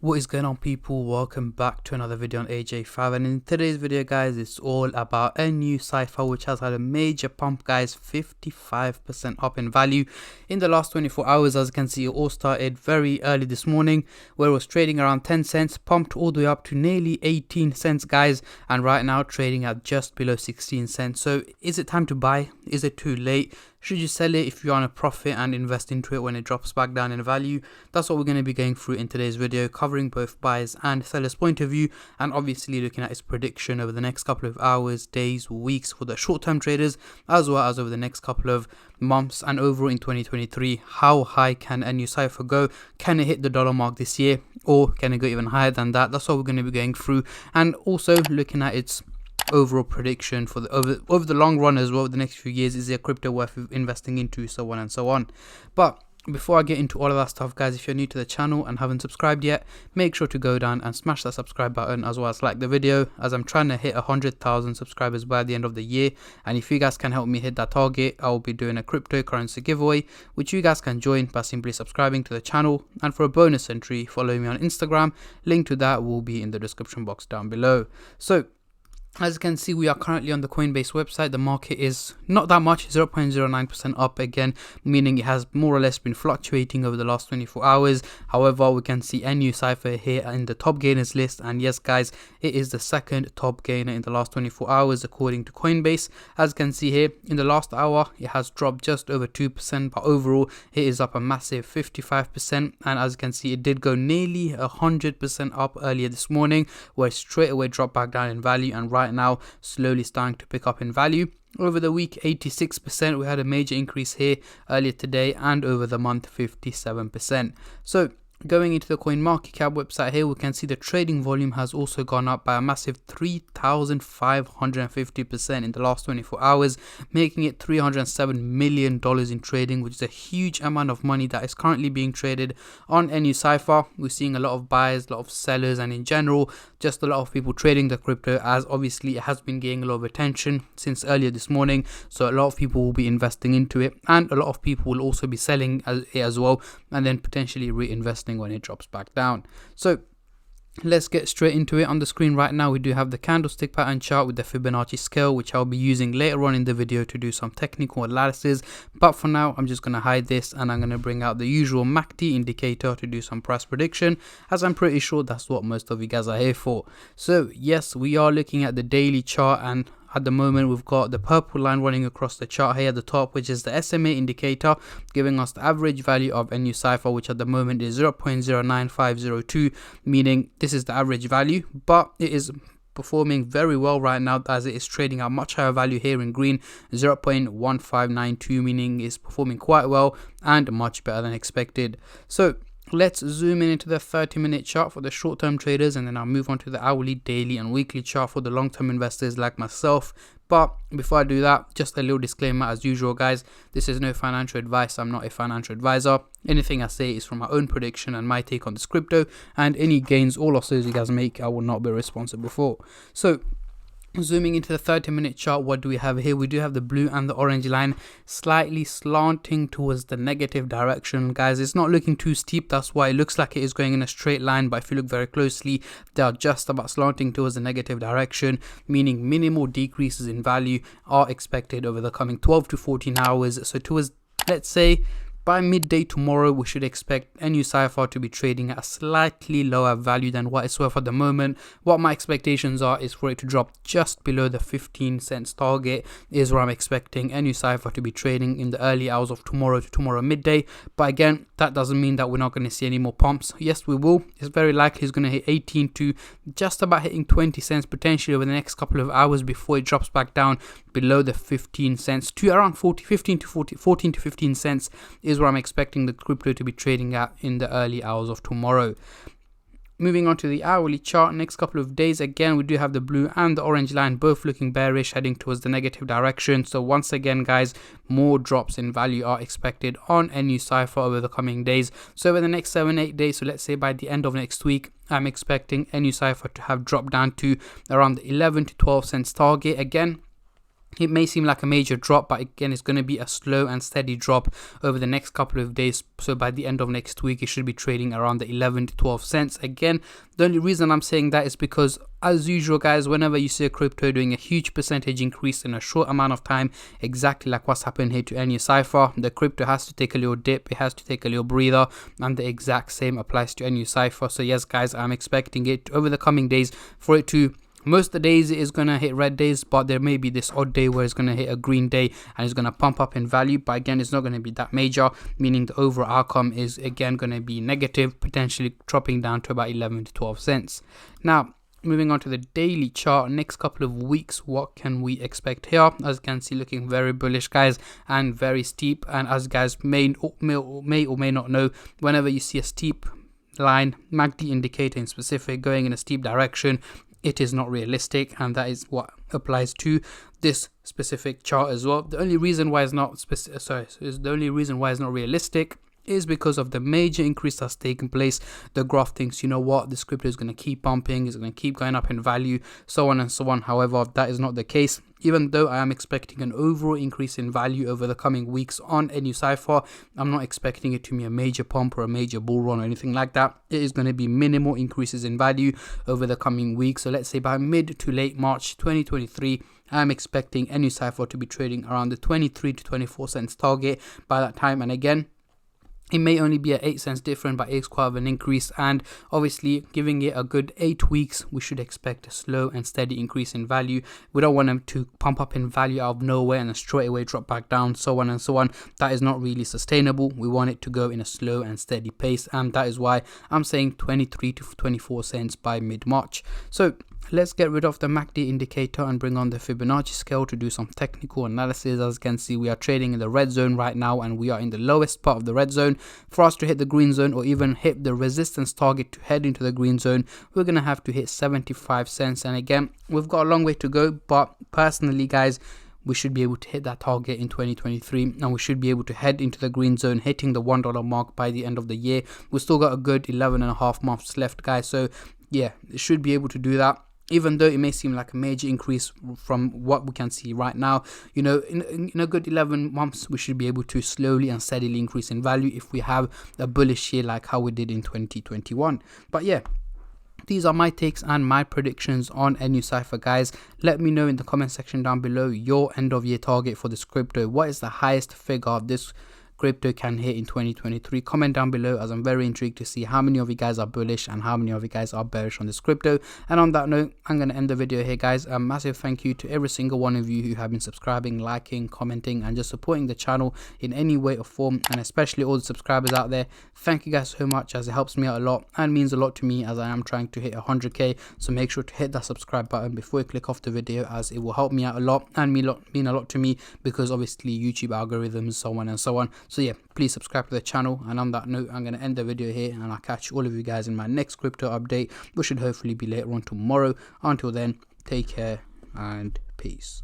What is going on, people? Welcome back to another video on AJ5, and in today's video guys, it's all about a Nucypher which has had a major pump guys, 55% up in value in the last 24 hours. As you can see, it all started very early this morning where it was trading around 10 cents, pumped all the way up to nearly 18 cents guys, and right now trading at just below 16 cents. So is it time to buy? Is it too late? Should you sell it if you're on a profit and invest into it when it drops back down in value? That's what we're going to be going through in today's video, covering both buyers and sellers' point of view, and obviously looking at its prediction over the next couple of hours, days, weeks for the short-term traders, as well as over the next couple of months and overall in 2023. How high can a Nucypher go? Can it hit the dollar mark this year, or can it go even higher than that? That's what we're going to be going through, and also looking at its overall prediction for the over the long run as well, the next few years. Is there crypto worth investing into, so on and so on. But before I get into all of that stuff guys, if you're new to the channel and haven't subscribed yet, make sure to go down and smash that subscribe button, as well as like the video, as I'm trying to hit 100,000 subscribers by the end of the year. And if you guys can help me hit that target, I will be doing a cryptocurrency giveaway which you guys can join by simply subscribing to the channel, and for a bonus entry, follow me on Instagram. Link to that will be in the description box down below. So as you can see, we are currently on the Coinbase website. The market is not that much, 0.09% up again, meaning it has more or less been fluctuating over the last 24 hours. However, we can see a Nucypher here in the top gainers list, and yes guys, it is the second top gainer in the last 24 hours according to Coinbase. As you can see here, in the last hour it has dropped just over 2%, but overall it is up a massive 55%. And as you can see, it did go nearly 100% up earlier this morning, where it straight away dropped back down in value, and right now slowly starting to pick up in value. Over the week 86%, we had a major increase here earlier today, and over the month 57%. So going into the CoinMarketCap website here, we can see the trading volume has also gone up by a massive 3,550% in the last 24 hours, making it $307 million in trading, which is a huge amount of money that is currently being traded on Nucypher. We're seeing a lot of buyers, a lot of sellers, and in general, just a lot of people trading the crypto, as obviously it has been getting a lot of attention since earlier this morning. So a lot of people will be investing into it, and a lot of people will also be selling it as well, and then potentially reinvesting when it drops back down. So let's get straight into it. On the screen right now, we do have the candlestick pattern chart with the Fibonacci scale, which I'll be using later on in the video to do some technical analysis. But for now, I'm just going to hide this, and I'm going to bring out the usual MACD indicator to do some price prediction, as I'm pretty sure that's what most of you guys are here for. So yes, we are looking at the daily chart, and at the moment we've got the purple line running across the chart here at the top, which is the SMA indicator, giving us the average value of a Nucypher, which at the moment is 0.09502, meaning this is the average value, but it is performing very well right now, as it is trading at much higher value here in green, 0.1592, meaning it's performing quite well and much better than expected. So let's zoom in into the 30-minute chart for the short-term traders, and then I'll move on to the hourly, daily, and weekly chart for the long-term investors like myself. But before I do that, just a little disclaimer as usual guys, this is no financial advice. I'm not a financial advisor. Anything I say is from my own prediction and my take on this crypto, and any gains or losses you guys make, I will not be responsible for. So zooming into the 30-minute chart, what do we have here? We do have the blue and the orange line slightly slanting towards the negative direction guys. It's not looking too steep, that's why it looks like it is going in a straight line, but if you look very closely, they are just about slanting towards the negative direction, meaning minimal decreases in value are expected over the coming 12 to 14 hours. So towards, let's say, by midday tomorrow, we should expect a Nucypher to be trading at a slightly lower value than what it's worth at the moment. What my expectations are is for it to drop just below the 15 cents target, is where I'm expecting a Nucypher to be trading in the early hours of tomorrow to tomorrow midday. But again, that doesn't mean that we're not going to see any more pumps. Yes, we will. It's very likely it's going to hit 18 to just about hitting 20 cents potentially over the next couple of hours before it drops back down below the 15 cents to around 14 to 15 cents is where I'm expecting the crypto to be trading at in the early hours of tomorrow. Moving on to the hourly chart, next couple of days, again we do have the blue and the orange line both looking bearish, heading towards the negative direction. So once again guys, more drops in value are expected on a Nucypher over the coming days. So over the next 7-8 days, so let's say by the end of next week, I'm expecting a Nucypher to have dropped down to around the 11 to 12 cents target. Again, It may seem like a major drop, but again, it's going to be a slow and steady drop over the next couple of days. So by the end of next week, it should be trading around the 11 to 12 cents. Again, the only reason I'm saying that is because, as usual, guys, whenever you see a crypto doing a huge percentage increase in a short amount of time, exactly like what's happened here to Nucypher, the crypto has to take a little dip, it has to take a little breather, and the exact same applies to Nucypher. So yes, guys, I'm expecting it over the coming days for it to, most of the days it is going to hit red days, but there may be this odd day where it's going to hit a green day and it's going to pump up in value. But again, it's not going to be that major, meaning the overall outcome is again going to be negative, potentially dropping down to about 11 to 12 cents. Now, moving on to the daily chart, next couple of weeks, what can we expect here? As you can see, looking very bullish, guys, and very steep. And as you guys may or may not know, whenever you see a steep line, MACD indicator in specific, going in a steep direction, it is not realistic, and that is what applies to this specific chart as well. The only reason why it's not realistic is because of the major increase that's taken place. The graph thinks, you know what, this crypto is going to keep pumping, it's going to keep going up in value, so on and so on. However, that is not the case. Even though I am expecting an overall increase in value over the coming weeks on Nucypher, I'm not expecting it to be a major pump or a major bull run or anything like that. It is going to be minimal increases in value over the coming weeks. So let's say by mid to late March 2023, I'm expecting Nucypher to be trading around the 23 to 24 cents target by that time. And again, it may only be at 8 cents different, but it's quite of an increase. And obviously, giving it a good 8 weeks, we should expect a slow and steady increase in value. We don't want them to pump up in value out of nowhere and then straight away drop back down, so on and so on. That is not really sustainable. We want it to go in a slow and steady pace, and that is why I'm saying 23 to 24 cents by mid-March. So let's get rid of the MACD indicator and bring on the Fibonacci scale to do some technical analysis. As you can see, we are trading in the red zone right now, and we are in the lowest part of the red zone. For us to hit the green zone or even hit the resistance target to head into the green zone, we're going to have to hit 75 cents. And again, we've got a long way to go, but personally, guys, we should be able to hit that target in 2023, and we should be able to head into the green zone, hitting the $1 mark by the end of the year. We've still got a good 11 and a half months left, guys. So yeah, it should be able to do that. Even though it may seem like a major increase from what we can see right now, you know, in a good 11 months, we should be able to slowly and steadily increase in value if we have a bullish year like how we did in 2021. But yeah, these are my takes and my predictions on Nucypher, guys. Let me know in the comment section down below your end of year target for this crypto. What is the highest figure of this crypto can hit in 2023? Comment down below, as I'm very intrigued to see how many of you guys are bullish and how many of you guys are bearish on this crypto. And on that note, I'm going to end the video here, guys. A massive thank you to every single one of you who have been subscribing, liking, commenting, and just supporting the channel in any way or form, and especially all the subscribers out there. Thank you guys so much, as it helps me out a lot and means a lot to me as I am trying to hit 100k. So make sure to hit that subscribe button before you click off the video, as it will help me out a lot and mean a lot to me, because obviously YouTube algorithms, so on and so on. So yeah, please subscribe to the channel. And on that note, I'm going to end the video here, and I'll catch all of you guys in my next crypto update, which should hopefully be later on tomorrow. Until then, take care and peace.